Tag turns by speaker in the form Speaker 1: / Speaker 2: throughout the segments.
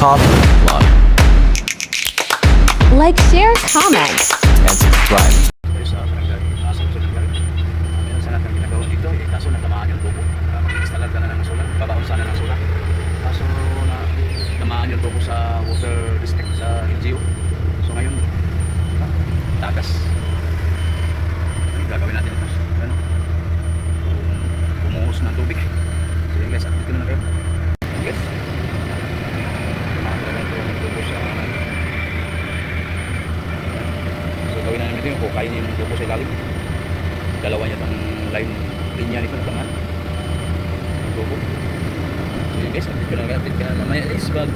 Speaker 1: Top Vlog
Speaker 2: Like, share, comment.
Speaker 1: and subscribe.
Speaker 3: Sa asang sa nangyari. Ayan, sa lahat ng ginagawa dito, kaso natamaan yung tubo. Mag-install ka na ng solar, babaon sana ng solar. Kaso na tamaan yung tubo sa water district sa LGU. So ngayon, tagas. Ano gagawin natin ito? Ano? Bumuhos ng tubig. So yun guys, update ko na kayo. Yes. Tamaan talaga ito yung tubo sa... So gawin na namin ito yung kukain yung tubo sa ilalim. Dalawa niya ang line linya nito na tamaan. Tubo. So yun guys, update ko na kayo. Update ka mamaya is bag.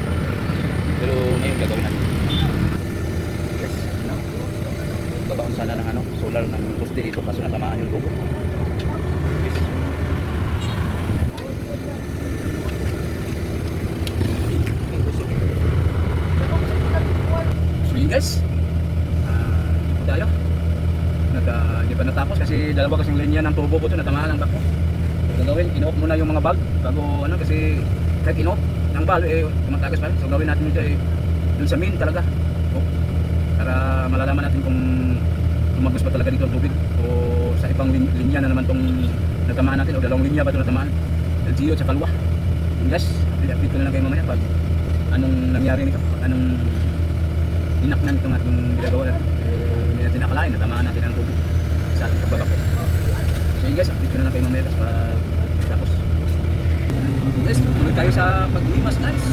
Speaker 3: Pero ngayon gagawin natin. Yes. No? Babaon sana ng ano, solar ng poste dito kaso natamaan yung tubo. Yes. So yun guys. Tayo. Hindi pa natapos kasi dalawa kasing linya ng tubo ko ito natamaan ang bako. So gawin, inuok muna yung mga bag bago ano kasi kahit inuok ng balo eh tumatagas pa rin. So gawin natin ito eh dun sa main talaga. Oh, para malalaman natin kung tumagos pa talaga dito ang tubig o sa ibang linya na naman tong natamaan natin o dalawang linya ba ito natamaan. LGU at sa kalwa. Yes, update ko na lang kayo mamaya pag anong nangyari nito, anong inaknan itong ating ginagawa natin. Hindi natin nakalain, natamaan natin ang tubig sa ating pagbabako. So yun guys, update ko na lang kayo mamaya tapos. Yes, tuloy tayo sa paglimas guys.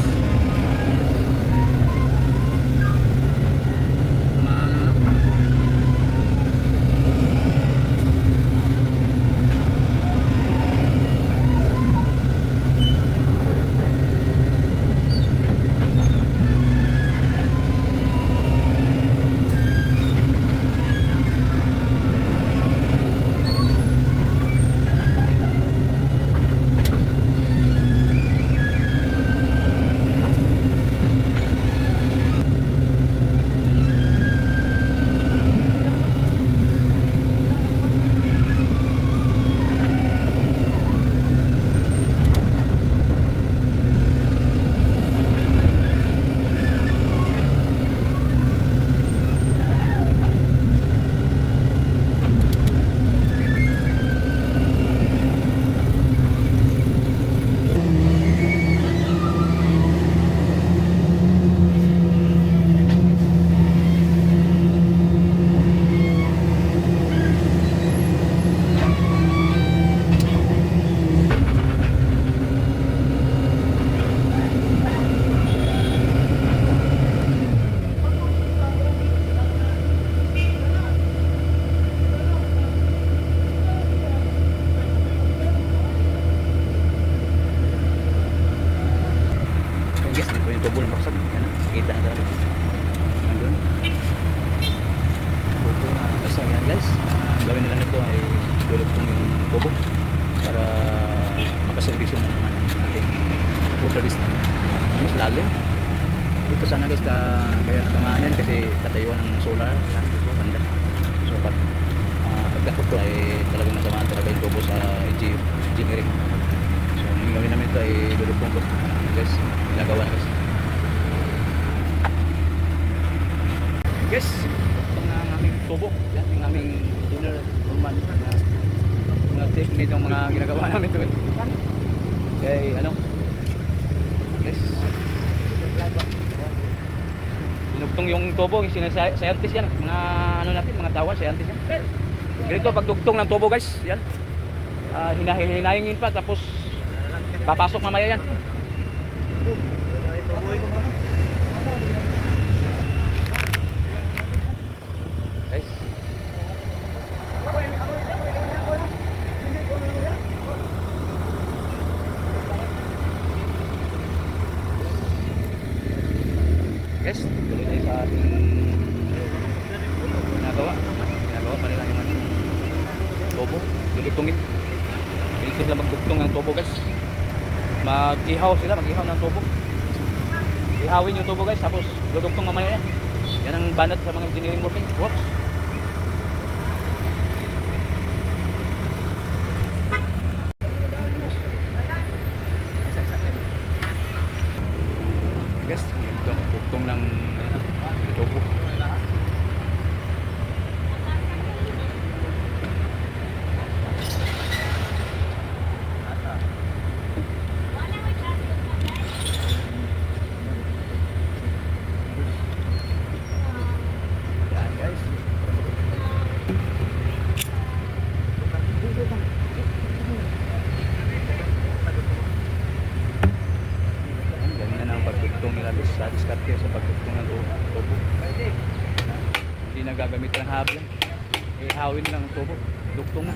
Speaker 3: Yes, dito yung tubo ng baksak. Yan, nakikita na talaga. Nandun. Tubo na baksak yan guys. Gawin nila nito ay dulugtong yung tubo para makaservisyon na naman ang ating water district. Mas lalim. Dito sana guys kaya natamaan yan kasi tatayuan ng solar. Yan, dito, banda. So pagkakot ko ay talagang natamaan talaga yung tubo sa engineering. So yung gawin namin ito ay dulugtong ko. Guys, ginagawa na guys. Yes, ito na ang aming tubo. Yan, yung aming dinner room na mga tip nitong mga ginagawa namin ito. Okay, ano? Yes. Dinugtong yung tubo, yung scientist yan. Mga ano natin, mga tawag, scientist yan. Ganito, pagdugtong ng tubo guys. Yan. Hinahingin pa, tapos papasok mamaya yan. Guys. Guys, tuloy tayo sa ating ginagawa pa nila yung tubo. Dudugtungin. Dito sila magdugtong ng tubo guys. Mag-ihaw ng tubo. Ihawin yung tubo guys, tapos dudugtong mamaya yan. Yan ang banat sa mga engineering works. Guys, pagduktong ng tubo. Yan guys. Ganyan ang pagduktong nila sa diskarte sa pagduktong ng tubo. Hindi na gagamit ng habla. Ihawin lang ang tubo. Duktong na.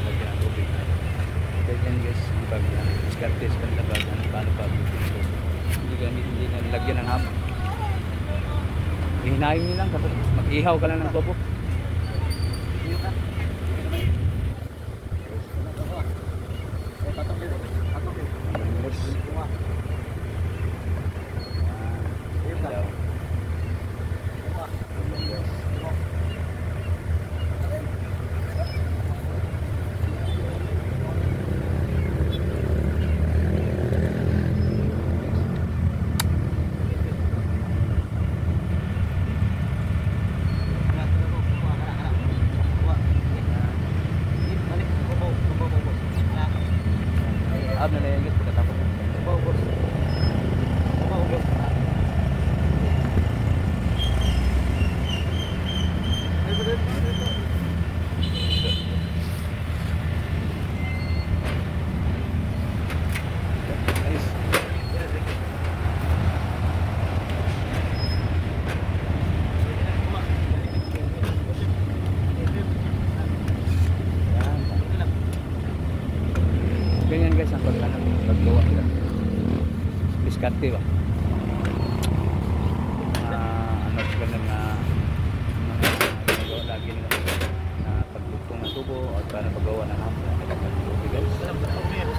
Speaker 3: Lagyan ang tubig. Ganyan guys, pag diskarte sa kanila paano pagduktong. Hindi na lagyan ng habla. Hihinayin nyo lang, tapos mag-ihaw ka lang ng tubo. Ano na yan guys, pagkatapos nice. Ganyan guys ang paggawa nila. Diskarte ba? Ano sila na ginagawa lagi nila na pagluktong ng tubo at para paggawa ng hapon na kailangan ng tubig guys. Tatanggal na yan.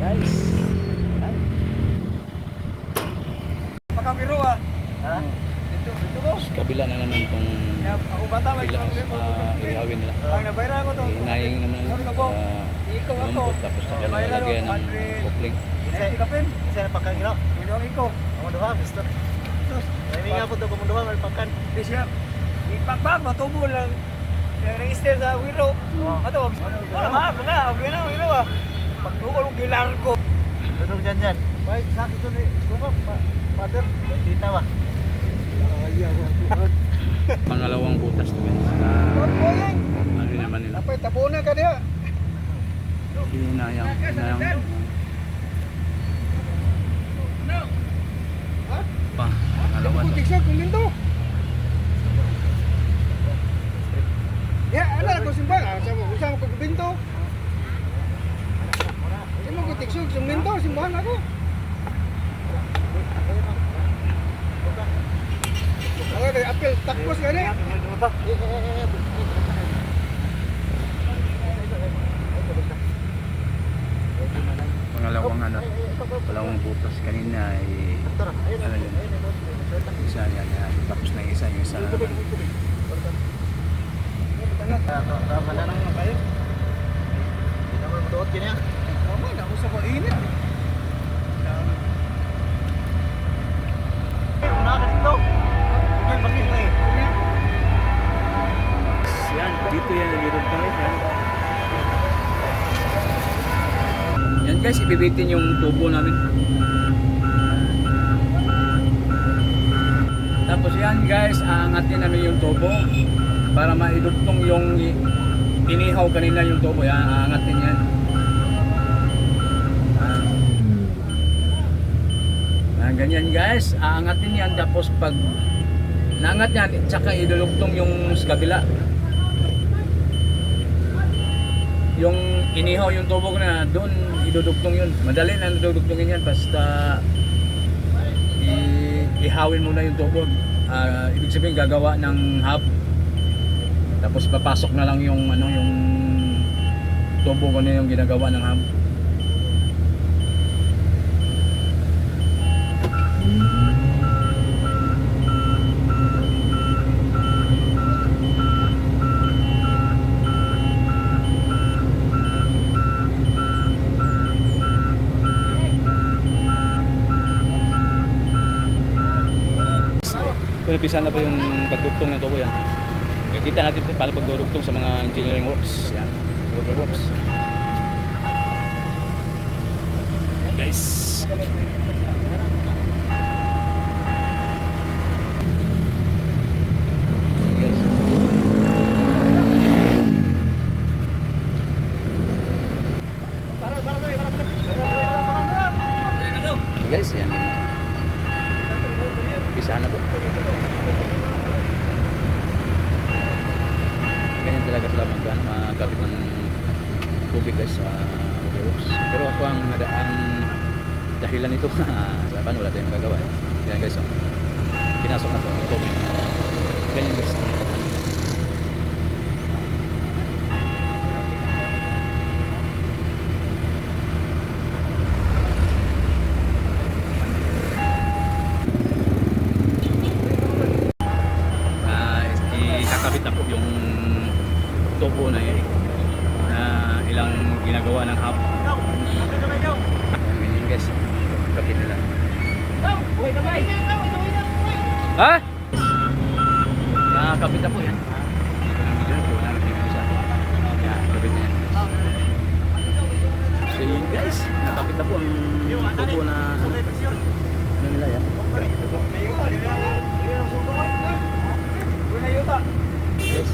Speaker 3: Guys.
Speaker 2: Pakabiro ah. Ha? Ito ko.
Speaker 3: Kabila na naman itong
Speaker 2: Ako bata may
Speaker 3: ihawin nila.
Speaker 2: Ang nabayra ko to.
Speaker 3: Hinayang naman
Speaker 2: Ikaw ako.
Speaker 3: lambot tapos nakalagyan ng kopling.
Speaker 2: Isa kapin. Isa na pakagiro. Ino iko. Amo duha gusto. Tos. May nga po to kumunduha may pakan. Di siya. Ipakbak matubo lang. Register sa wiro. Ato. Wala ma, wala. Okay na, wiro ah. Pagdukol ng gilar ko. Tunog dyan. Bay, sakit to ni. Kumap. Mother, dita ba?
Speaker 3: Pangalawang butas na guys. Ano naman nila.
Speaker 2: Apay tabuna ka diha.
Speaker 3: Hinayang. Pangalawa to.
Speaker 2: Tiksa kuminto. Ya, ala ko simba. Sama ko kuminto. Sino ko tiksog kuminto simbahan ako. Ako kay apel takos gani.
Speaker 3: Pangalawang butas kanina ay ano yun? Isa yan. Tapos na yung isa naman.
Speaker 2: Tama na lang kayo. Hindi naman maduot kanya. Tama na, usap ko init. Una ka dito. Tingnan bakit na eh.
Speaker 3: Yan, dito yan nagirod kami. Yan guys, ibibitin yung tubo namin. Tapos yan guys, aangatin namin yung tubo para maidugtong yung inihaw kanina yung tubo. Yan, aangatin yan. Ganyan guys, aangatin yan tapos pag naangat yan, tsaka idulugtong yung sa kabila. Yung inihaw yung tubo ko na, doon idudugtong yun. Madali na idudugtongin yan, basta ihawin mo na yung tubo. Ibig sabihin gagawa ng hub. Tapos papasok na lang yung ano, yung tubo ko na yung ginagawa ng hub. Pinapisa na po yung pagdugtong ng tubo yan. Kita natin paano pagdudugtong sa mga engineering works. Yan, water works. Guys. Guys, yan. Bisa na po. Ganyan talaga sila magkapit ng tubig guys sa works. Pero ako ang dahilan nito sa paano wala tayong gagawa. Yan guys, oh. Pinasok na po ang tubig. Ganyan guys. Ikakabit na po yung tubo na yun na ilang ginagawa ng hub. Ganyan guys, kapit nila. Ha? Nakakabit na po yan. Kapit na yan. So yun guys, nakapit na po ang tubo na ano nila yan. Yes.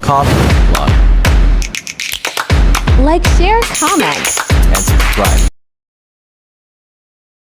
Speaker 1: Coffee Vlog
Speaker 4: Like, share, comment.
Speaker 1: and subscribe.